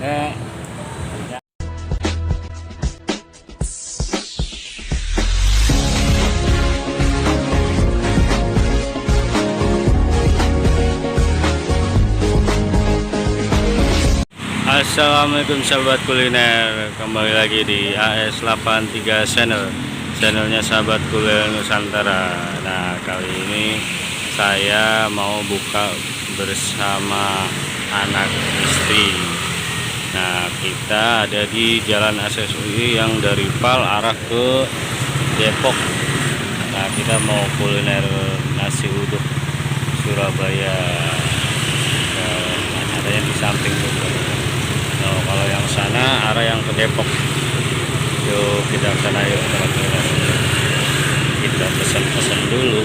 Eh, Assalamualaikum sahabat kuliner, kembali lagi di AS83 channelnya sahabat kuliner Nusantara. Nah, kali ini saya mau buka bersama anak istri. Nah, kita ada di Jalan ASSUI yang dari PAL arah ke Depok. Nah, kita mau kuliner nasi uduk Surabaya. Ada yang di samping juga. Nah, kalau yang sana arah yang ke Depok. Yuk kita ke sana yuk teman-teman. Kita pesan-pesan dulu.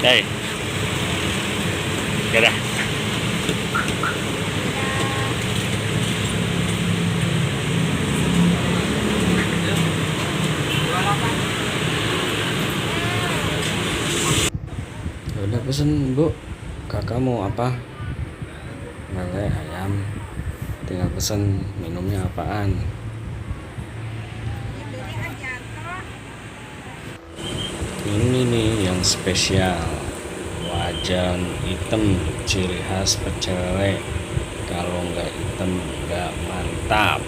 Hey, dadah. Udah pesen bu, kakak mau apa? Lele ayam. Tinggal pesen minumnya apaan? Ini nih yang spesial, wajan hitam, ciri khas pecel lele. Kalau nggak hitam nggak mantap.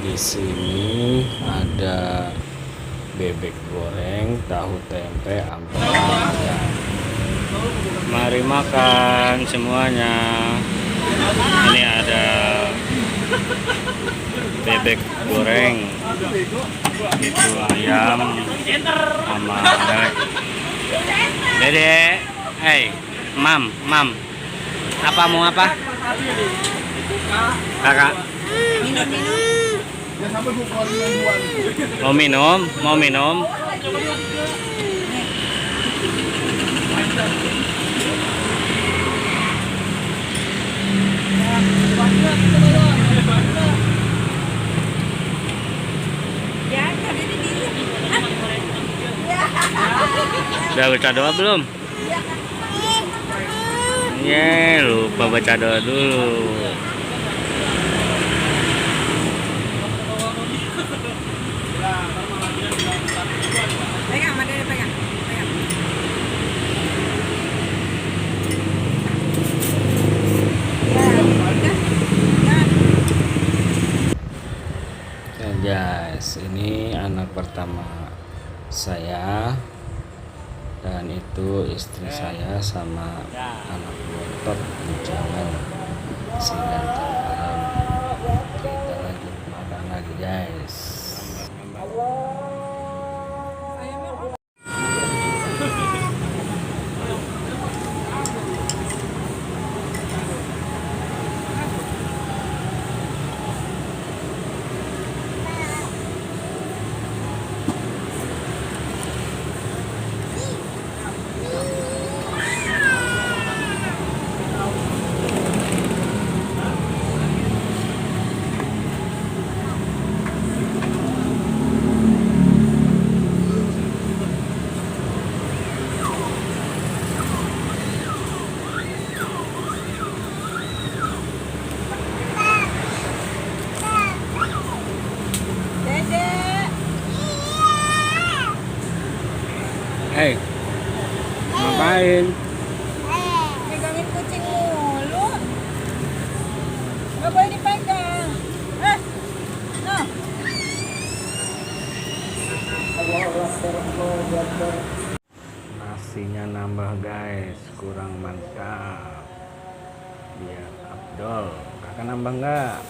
Di sini ada bebek goreng, tahu tempe, ampela. Mari makan semuanya. Ini ada bebek goreng, itu ayam sama lele. Dede, hey, mam, apa mau apa? Kakak. Mau minum. Udah baca doa belum? Ya, lupa baca doa dulu. Pegang. Nah, guys, ini anak pertama saya dan itu istri saya sama anak bontot di jalan si ganteng ayam. Kita lanjut makan lagi, guys. Hey, ngapain? Pegangin kucing mulu. Nggak boleh dipegang. No. Nasinya nambah, guys, kurang mantap. Biar Abdol, kakak nambah nggak?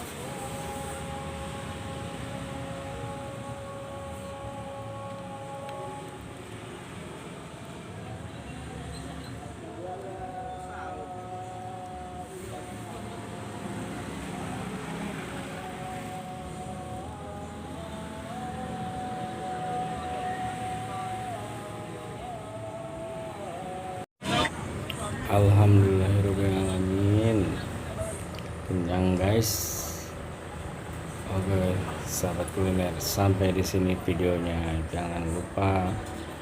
Alhamdulillahirobbilalamin. Kenyang, guys. Oke, sahabat kuliner, sampai di sini videonya. Jangan lupa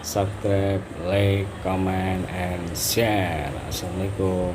subscribe, like, comment, and share. Assalamualaikum.